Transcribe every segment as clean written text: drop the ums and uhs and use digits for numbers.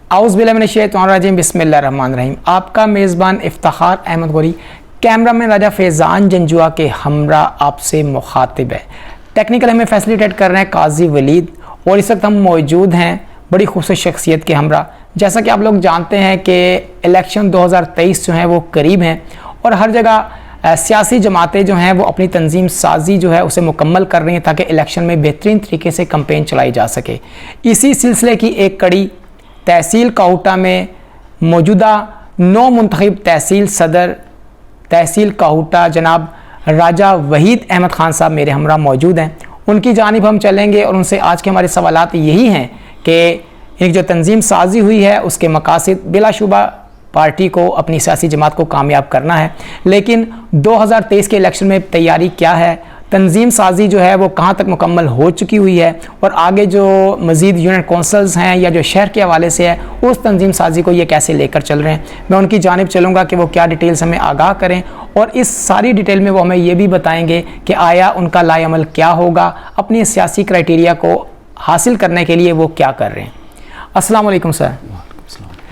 औज़ुबिल्लाहिमिनश्शैतानिर्रजीम बिस्मिल्लाहिर्रहमानिर्रहीम। आपका मेज़बान इफ्तिखार अहमद गोरी, कैमरा में राजा फैज़ान जंजुआ के हमरा आपसे मुखातिब है। टेक्निकल हमें फैसिलिटेट कर रहे हैं काजी वलीद, और इस वक्त हम मौजूद हैं बड़ी खूबसूरत शख्सियत के हमरा। जैसा कि आप लोग जानते हैं कि इलेक्शन 2023 जो हैं वो करीब हैं, और हर जगह सियासी जमातें जो हैं वो अपनी तंजीम साजी जो है उसे मुकम्मल कर रही हैं ताकि इलेक्शन में बेहतरीन तरीके से कैंपेन चलाई जा सके। इसी सिलसिले की एक कड़ी तहसील काहुटा में मौजूदा नौ मुंतखब तहसील सदर तहसील काहुटा जनाब राजा वहीद अहमद खान साहब मेरे हमरा मौजूद हैं। उनकी जानिब हम चलेंगे और उनसे आज के हमारे सवालात यही हैं कि एक जो तंजीम साजी हुई है उसके मकासद बिलाशुबा पार्टी को अपनी सियासी जमात को कामयाब करना है, लेकिन 2023 के इलेक्शन में तैयारी क्या है, तंजीम साजी जो है वो कहाँ तक मुकम्मल हो चुकी हुई है, और आगे जो मज़ीद यूनिट कौंसल्स हैं या जो शहर के हवाले से है उस तंजीम साजी को ये कैसे लेकर चल रहे हैं। मैं उनकी जानिब चलूँगा कि वो क्या डिटेल्स हमें आगाह करें, और इस सारी डिटेल में वो हमें ये भी बताएंगे कि आया उनका लाएअमल क्या होगा, अपनी सियासी क्राइटेरिया को हासिल करने के लिए वो क्या कर रहे हैं। अस्सलाम वालेकुम सर।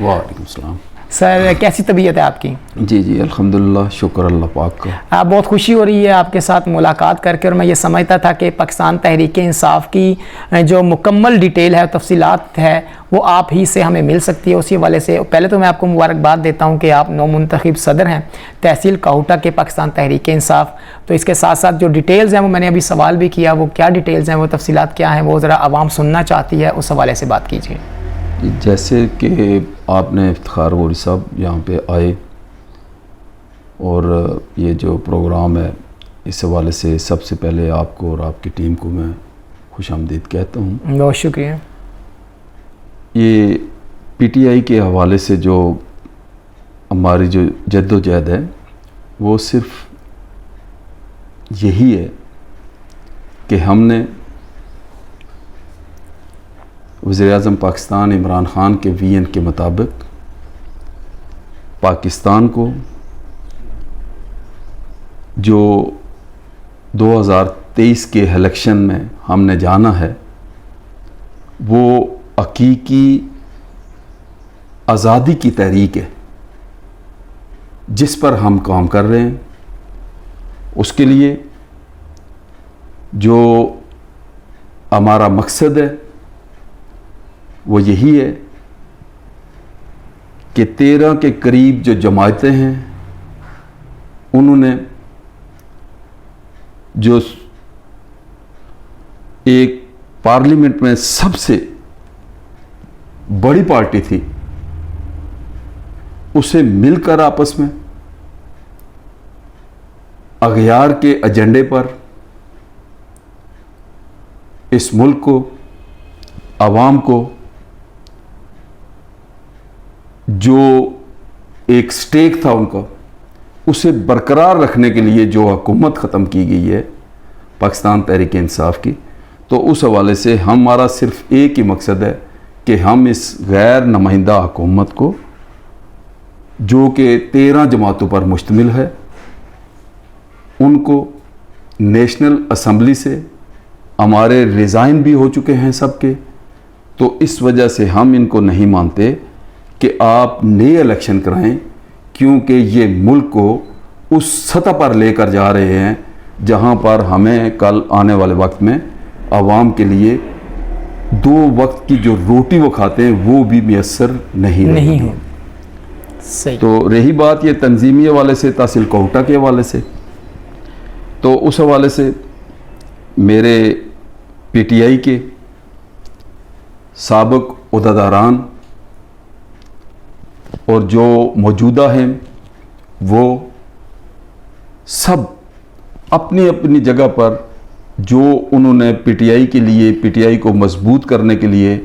वालेकुम सलाम। सर कैसी तबीयत है आपकी? जी जी अल्हम्दुलिल्लाह, शुक्र अल्लाह पाक का। बहुत खुशी हो रही है आपके साथ मुलाकात करके, और मैं ये समझता था कि पाकिस्तान तहरीक इंसाफ की जो मुकम्मल डिटेल है, तफसीलात है, वो आप ही से हमें मिल सकती है। उसी वाले से पहले तो मैं आपको मुबारकबाद देता हूँ कि आप नौ मुंतखब सदर हैं तहसील काहुटा के पाकिस्तान तहरीक इंसाफ। तो इसके साथ साथ जो डिटेल्स हैं वो मैंने अभी सवाल भी किया, वो क्या डिटेल्स हैं, वो तफसीलात क्या हैं, वो ज़रा आवाम सुनना चाहती है, उस हवाले से बात कीजिए। जैसे कि आपने इफ्तिखार गोरी साहब यहाँ पे आए और ये जो प्रोग्राम है, इस हवाले से सबसे पहले आपको और आपकी टीम को मैं खुशामदीद कहता हूँ। बहुत शुक्रिया। ये पीटीआई के हवाले से जो हमारी जो जद्दोजहद है वो सिर्फ यही है कि हमने वज़ीर-ए-आज़म पाकिस्तान इमरान ख़ान के वीएन के मुताबिक पाकिस्तान को जो 2023 के इलेक्शन में हमने जाना है वो हकीकी आज़ादी की तहरीक है जिस पर हम काम कर रहे हैं। उसके लिए जो हमारा मकसद है वो यही है कि 13 के करीब जो जमातें हैं उन्होंने जो एक पार्लियामेंट में सबसे बड़ी पार्टी थी उसे मिलकर आपस में अगयार के एजेंडे पर इस मुल्क को, आवाम को जो एक स्टेक था उनका, उसे बरकरार रखने के लिए जो हुकूमत ख़त्म की गई है पाकिस्तान तहरीक इंसाफ की, तो उस हवाले से हमारा सिर्फ एक ही मकसद है कि हम इस गैर नुमाइंदा हुकूमत को जो कि 13 जमातों पर मुश्तमिल है उनको नेशनल असम्बली से हमारे रिज़ाइन भी हो चुके हैं सबके, तो इस वजह से हम इनको नहीं मानते कि आप नए इलेक्शन कराएं, क्योंकि ये मुल्क को उस सतह पर लेकर जा रहे हैं जहां पर हमें कल आने वाले वक्त में आवाम के लिए 2 वक्त की जो रोटी वो खाते हैं वो भी मैसर नहीं हो। सही। तो रही बात ये तंजीमी हवाले से, तहसील काहुटा के हवाले से, तो उस हवाले से मेरे पीटीआई के साबिक उहदेदारान और जो मौजूदा हैं वो सब अपनी अपनी जगह पर जो उन्होंने पीटीआई के लिए, पीटीआई को मजबूत करने के लिए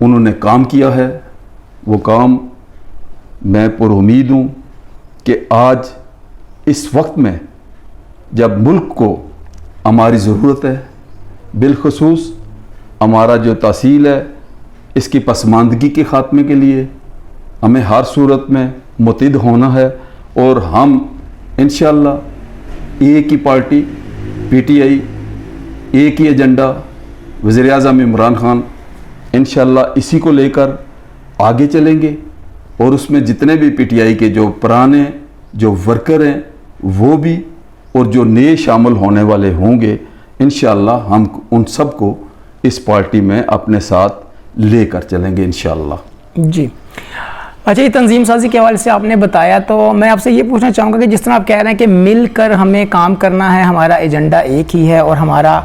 उन्होंने काम किया है, वो काम मैं पुरुमीद हूँ कि आज इस वक्त में जब मुल्क को हमारी ज़रूरत है, बिलखसूस हमारा जो तहसील है इसकी पसमानदगी के ख़ात्मे के लिए हमें हर सूरत में मुतहिद होना है, और हम इंशाअल्लाह एक ही पार्टी पीटीआई, एक ही एजेंडा, वज़ीर-ए-आज़म इमरान ख़ान, इंशाअल्लाह इसी को लेकर آگے چلیں گے اور اس میں جتنے بھی پی ٹی آئی کے جو پرانے جو ورکر ہیں وہ بھی اور جو نئے شامل ہونے والے ہوں گے انشاءاللہ ہم ان سب کو اس پارٹی میں اپنے ساتھ لے کر چلیں گے انشاءاللہ. جی اچھا، یہ تنظیم سازی کے حوالے سے آپ نے بتایا، تو میں آپ سے یہ پوچھنا چاہوں گا کہ جس طرح آپ کہہ رہے ہیں کہ مل کر ہمیں کام کرنا ہے، ہمارا ایجنڈا ایک ہی ہے اور ہمارا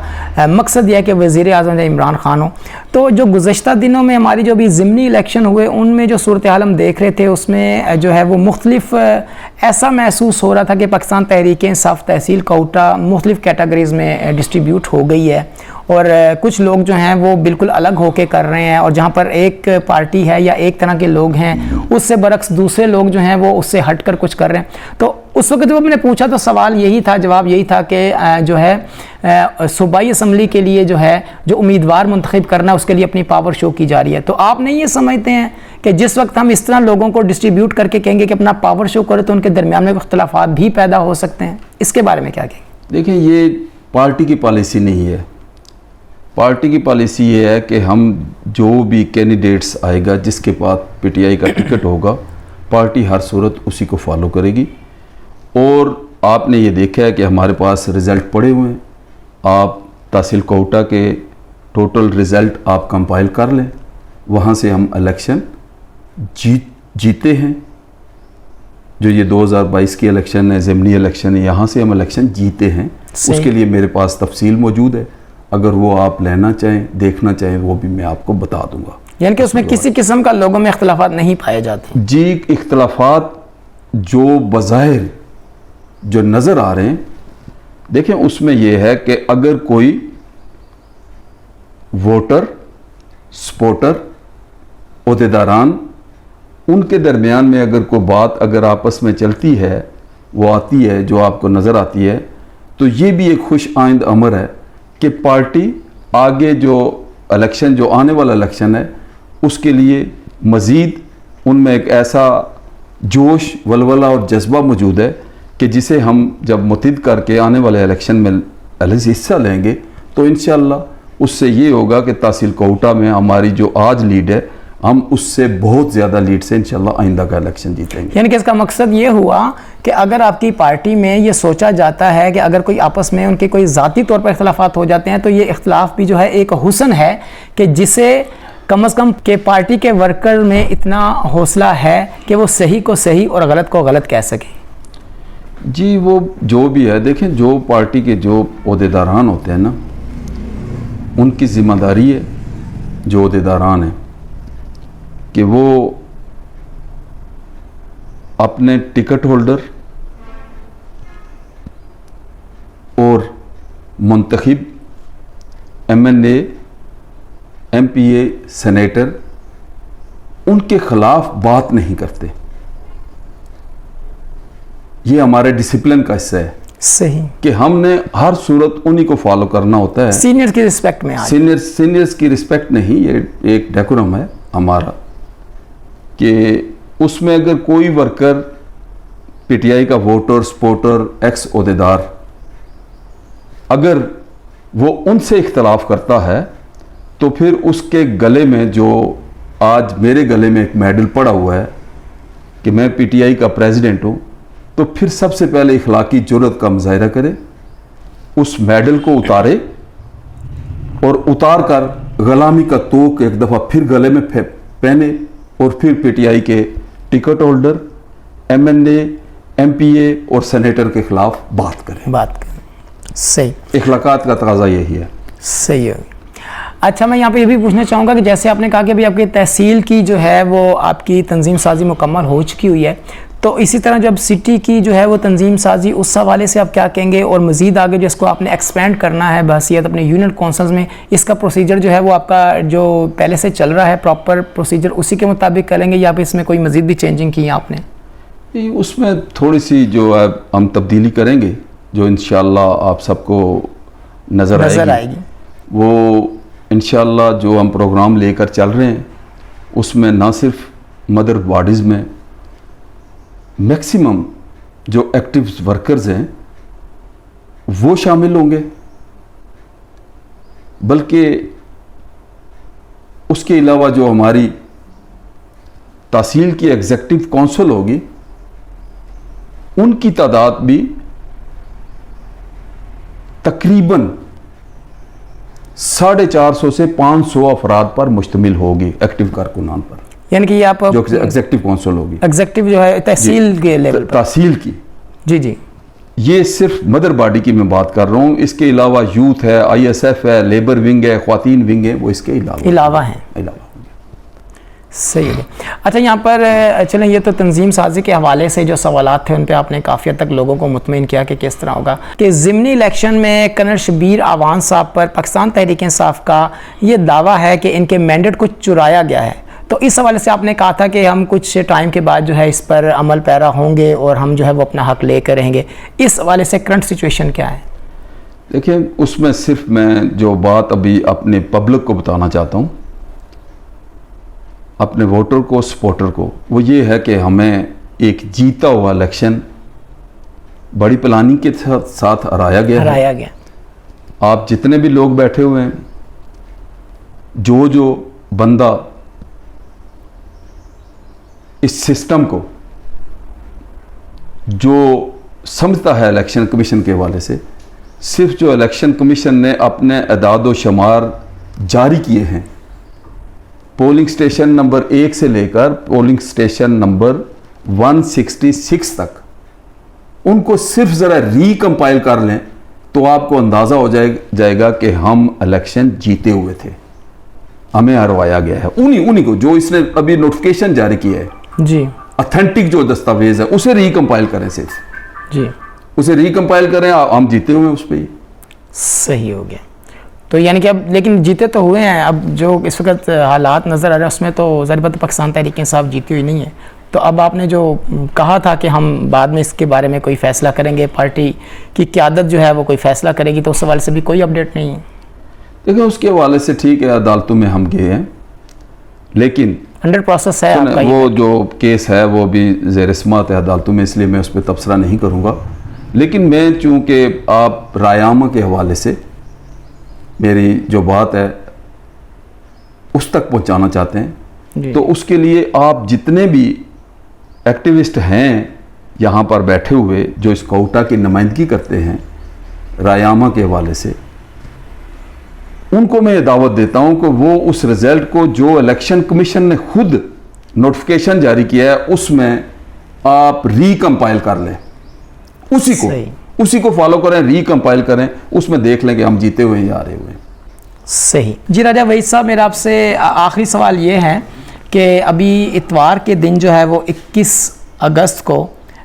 مقصد یہ ہے کہ وزیر اعظم عمران خان ہو، تو جو گزشتہ دنوں میں ہماری جو بھی ضمنی الیکشن ہوئے ان میں جو صورتحال ہم دیکھ رہے تھے اس میں جو ہے وہ مختلف ایسا محسوس ہو رہا تھا کہ پاکستان تحریک انصاف تحصیل کوٹا مختلف کیٹیگریز میں ڈسٹریبیوٹ ہو گئی ہے اور کچھ لوگ جو ہیں وہ بالکل الگ ہو کے کر رہے ہیں، اور جہاں پر ایک پارٹی ہے یا ایک طرح کے لوگ ہیں اس سے برعکس دوسرے لوگ جو ہیں وہ اس سے ہٹ کر کچھ کر رہے ہیں. تو اس وقت جب میں نے پوچھا تو سوال یہی تھا، جواب یہی تھا کہ جو ہے صوبائی اسمبلی کے لیے جو ہے جو امیدوار منتخب کرنا اس کے لیے اپنی پاور شو کی جا رہی ہے. تو آپ نہیں یہ سمجھتے ہیں کہ جس وقت ہم اس طرح لوگوں کو ڈسٹریبیوٹ کر کے کہیں گے کہ اپنا پاور شو کرو تو ان کے درمیان میں اختلافات بھی پیدا ہو سکتے ہیں؟ اس کے بارے میں کیا کہیں گے؟ دیکھیں، یہ پارٹی کی پالیسی نہیں ہے. پارٹی کی پالیسی یہ ہے کہ ہم جو بھی کینڈیڈیٹس آئے گا جس کے پاس پی ٹی آئی کا ٹکٹ ہوگا پارٹی ہر صورت اسی کو فالو کرے گی. اور آپ نے یہ دیکھا ہے کہ ہمارے پاس رزلٹ پڑے ہوئے ہیں. آپ تحصیل کوٹا کے ٹوٹل رزلٹ آپ کمپائل کر لیں، وہاں سے ہم الیکشن جیتے ہیں. جو یہ 2022 کی الیکشن ہے، ضمنی الیکشن ہے، یہاں سے ہم الیکشن جیتے ہیں. اس کے لیے میرے پاس تفصیل موجود ہے، اگر وہ آپ لینا چاہیں دیکھنا چاہیں وہ بھی میں آپ کو بتا دوں گا. یعنی کہ اس میں کسی قسم کا لوگوں میں اختلافات نہیں پائے جاتے؟ جی، اختلافات جو بظاہر جو نظر آ رہے ہیں، دیکھیں اس میں یہ ہے کہ اگر کوئی ووٹر، سپورٹر، عہدیداران ان کے درمیان میں اگر کوئی بات اگر آپس میں چلتی ہے، وہ آتی ہے جو آپ کو نظر آتی ہے، تو یہ بھی ایک خوش آئند امر ہے کہ پارٹی آگے جو الیکشن جو آنے والا الیکشن ہے اس کے لیے مزید ان میں ایک ایسا جوش، ولولہ اور جذبہ موجود ہے کہ جسے ہم جب متحد کر کے آنے والے الیکشن میں حصہ لیں گے تو انشاءاللہ اس سے یہ ہوگا کہ تحصیل کوٹا میں ہماری جو آج لیڈ ہے ہم اس سے بہت زیادہ لیڈ سے انشاءاللہ آئندہ کا الیکشن جیتیں گے. یعنی کہ اس کا مقصد یہ ہوا کہ اگر آپ کی پارٹی میں یہ سوچا جاتا ہے کہ اگر کوئی آپس میں ان کے کوئی ذاتی طور پر اختلافات ہو جاتے ہیں تو یہ اختلاف بھی جو ہے ایک حسن ہے کہ جسے کم از کم کہ پارٹی کے ورکر میں اتنا حوصلہ ہے کہ وہ صحیح کو صحیح اور غلط کو غلط کہہ سکیں. جی، وہ جو بھی ہے، دیکھیں جو پارٹی کے جو عہدیداران ہوتے ہیں نا، ان کی ذمہ داری ہے جو عہدیداران ہیں کہ وہ اپنے ٹکٹ ہولڈر اور منتخب ایم این اے، ایم پی اے، سینیٹر ان کے خلاف بات نہیں کرتے. یہ ہمارے ڈسپلن کا حصہ ہے. صحیح. کہ ہم نے ہر صورت انہی کو فالو کرنا ہوتا ہے. سینئر کی رسپیکٹ میں سینئرز کی رسپیکٹ نہیں، یہ ایک ڈیکورم ہے ہمارا کہ اس میں اگر کوئی ورکر پی ٹی آئی کا ووٹر، سپورٹر، ایکس عہدیدار اگر وہ ان سے اختلاف کرتا ہے تو پھر اس کے گلے میں جو آج میرے گلے میں ایک میڈل پڑا ہوا ہے کہ میں پی ٹی آئی کا پریزیڈنٹ ہوں، تو پھر سب سے پہلے اخلاقی جرأت کا مظاہرہ کرے، اس میڈل کو اتارے اور اتار کر غلامی کا توق ایک دفعہ پھر گلے میں پہنے اور پھر پی ٹی آئی کے ٹکٹ ہولڈر، ایم این اے، ایم پی اے اور سینیٹر کے خلاف بات کریں. صحیح. اخلاقات کا تقاضا یہی ہے. صحیح ہے. اچھا، میں یہاں پہ یہ بھی پوچھنا چاہوں گا کہ جیسے آپ نے کہا کہ ابھی آپ کی تحصیل کی جو ہے وہ آپ کی تنظیم سازی مکمل ہو چکی ہوئی ہے، تو اسی طرح جب سٹی کی جو ہے وہ تنظیم سازی اس حوالے سے آپ کیا کہیں گے، اور مزید آگے جو اس کو آپ نے ایکسپینڈ کرنا ہے بحیثیت اپنے یونٹ کونسلز میں، اس کا پروسیجر جو ہے وہ آپ کا جو پہلے سے چل رہا ہے پراپر پروسیجر اسی کے مطابق کریں گے یا پھر اس میں کوئی مزید بھی چینجنگ کی ہے آپ نے؟ اس میں تھوڑی سی جو ہے ہم تبدیلی کریں گے جو انشاءاللہ آپ سب کو نظر آئے گی. وہ انشاءاللہ جو ہم پروگرام لے کر چل رہے ہیں اس میں نہ صرف مدر باڈیز میں میکسیمم جو ایکٹیو ورکرز ہیں وہ شامل ہوں گے، بلکہ اس کے علاوہ جو ہماری तहसील की एग्जीक्यूटिव काउंसिल होगी, उनकी तादाद भी तकरीबन 450 से 500 अफराद पर मुश्तमिल होगी, एक्टिव कारकुनान पर, यानी कि ये आप जो एग्जीक्यूटिव काउंसिल होगी, एग्जीक्यूटिव जो है तहसील के लेवल पर, तहसील की। जी जी, ये सिर्फ मदर बॉडी की मैं बात कर रहा हूँ। इसके अलावा यूथ है, ISF है, लेबर विंग है, ख्वातीन विंग है, वो इसके अलावा हैं। सही है। अच्छा, यहाँ पर चलें, ये तो तंजीम साजी के हवाले से जो सवालात थे उन पे आपने काफ़ी हद तक लोगों को मुतमईन किया कि किस तरह होगा। कि ज़िमनी इलेक्शन में कर्नल शबीर आवान साहब पर पाकिस्तान तहरीक इंसाफ का ये दावा है कि इनके मैंडेट को चुराया गया है, तो इस हवाले से आपने कहा था कि हम कुछ टाइम के बाद जो है इस पर अमल पैरा होंगे और हम जो है वो अपना हक लेकर रहेंगे। इस हवाले से करंट सिचुएशन क्या है? देखिए, उसमें सिर्फ मैं जो बात अभी अपने पब्लिक को बताना चाहता हूँ, अपने वोटर को, सपोर्टर को, वो ये है कि हमें एक जीता हुआ इलेक्शन बड़ी प्लानिंग के साथ हराया गया। आप जितने भी लोग बैठे हुए हैं, जो बंदा इस सिस्टम को जो समझता है इलेक्शन कमीशन के हवाले से, सिर्फ जो इलेक्शन कमीशन ने अपने अदाद व शुमार जारी किए हैं, पोलिंग स्टेशन नंबर 1 से लेकर पोलिंग स्टेशन नंबर 166 तक, उनको सिर्फ ज़रा रिकम्पाइल कर लें तो आपको अंदाज़ा हो जाएगा कि हम इलेक्शन जीते हुए थे, हमें हरवाया गया है। उन्हीं को जो इसने अभी नोटिफिकेशन जारी किया है जी, ऑथेंटिक जो दस्तावेज है उसे रिकम्पाइल करें, सिर्फ जी उसे रिकम्पाइल करें, हम जीते हुए उस पर ही। सही हो गया। तो यानी कि अब लेकिन जीते तो हुए हैं, अब जो इस वक्त हालात नज़र आ रहे हैं उसमें तो ज़ाहिर बात पाकिस्तान तहरीक इंसाफ जीती हुई नहीं है। तो अब आपने जो कहा था कि हम बाद में इसके बारे में कोई फ़ैसला करेंगे, पार्टी की क़यादत जो है वो कोई फ़ैसला करेगी, तो उस हवाले से भी कोई अपडेट नहीं है? देखिए, उसके हवाले से ठीक है, अदालतों में हम गए हैं, लेकिन अंडर प्रोसेस है आपका वो जो केस है वो भी ज़ेर समाअत है अदालतों में, इसलिए मैं उस पर तबसरा नहीं करूँगा। लेकिन मैं चूँकि आप रायामा के हवाले से मेरी जो बात है उस तक पहुँचाना चाहते हैं, तो उसके लिए आप जितने भी एक्टिविस्ट हैं यहाँ पर बैठे हुए जो इस कोटा की नुमाइंदगी करते हैं रायामा के हवाले से, उनको मैं ये दावत देता हूं कि वो उस रिजल्ट को जो इलेक्शन कमीशन ने खुद नोटिफिकेशन जारी किया है उसमें आप रिकम्पाइल कर लें, उसी को फॉलो करें, रिकम्पाइल करें, उसमें देख लें कि हम जीते हुए या हारे हुए। सही जी। राजा वहीद साहब, मेरा आपसे आखिरी सवाल ये है कि अभी इतवार के दिन जो है वो 21 अगस्त को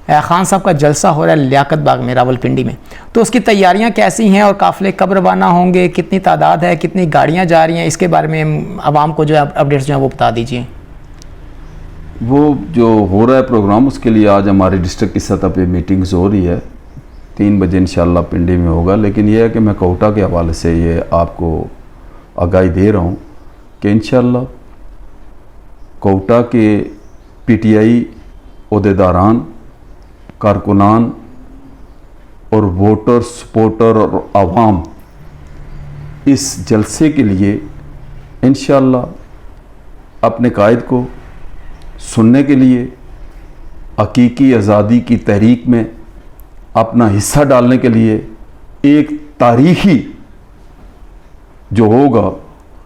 खान साहब का जलसा हो रहा है लियाकत बाग में, रावलपिंडी में, तो उसकी तैयारियां कैसी हैं और काफ़िले कब रवाना होंगे, कितनी तादाद है, कितनी गाड़ियां जा रही हैं, इसके बारे में आवाम को जो है अपडेट्स जो हैं वो बता दीजिए। वो जो हो रहा है प्रोग्राम, उसके लिए आज हमारी डिस्ट्रिक्ट की सतह पे मीटिंग्स हो रही है, 3 बजे इंशाल्लाह पिंडी में होगा। लेकिन यह है कि मैं कोटा के हवाले से ये आपको आगाही दे रहा हूँ कि इंशाल्लाह कोटा के PTI ओहदेदारान, कारकुनान और वोटर, सपोर्टर और आवाम इस जलसे के लिए इंशाअल्लाह अपने कायद को सुनने के लिए, हकीकी आज़ादी की तहरीक में अपना हिस्सा डालने के लिए, एक तारीखी जो होगा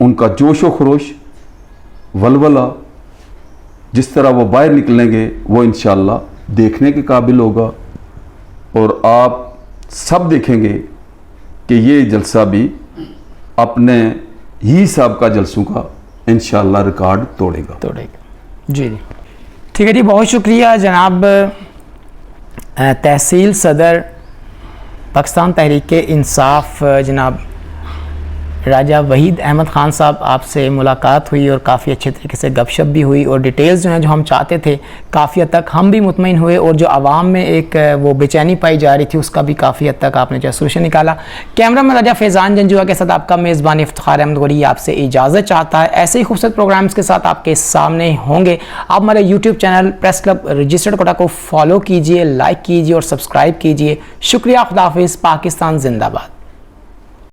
उनका जोश व खरोश, वलवला, जिस तरह वो बाहर निकलेंगे वो इंशाअल्लाह देखने के काबिल होगा। और आप सब देखेंगे कि ये जलसा भी अपने ही साहब का जलसों का इंशाअल्लाह रिकॉर्ड तोड़ेगा। जी जी, ठीक है जी, बहुत शुक्रिया जनाब तहसील सदर पाकिस्तान तहरीक इंसाफ जनाब राजा वहीद अहमद ख़ान साहब, आपसे मुलाकात हुई और काफ़ी अच्छे तरीके से गपशप भी हुई और डिटेल्स जो हैं जो हम चाहते थे काफ़ी हद तक हम भी मुतमईन हुए, और जो आवाम में एक वो बेचैनी पाई जा रही थी उसका भी काफ़ी हद तक आपने जो सोल्यूशन निकाला। कैमरा में राजा फैज़ान जंजुआ के साथ आपका मेज़बान इफ्तिखार अहमद गोरी आपसे इजाज़त चाहता है। ऐसे ही खूबसूरत प्रोग्राम्स के साथ आपके सामने होंगे। आप हमारे YouTube channel press club registered Kota को फॉलो कीजिए, लाइक कीजिए और सब्सक्राइब कीजिए। शुक्रिया, खुदा हाफिज़, पाकिस्तान जिंदाबाद।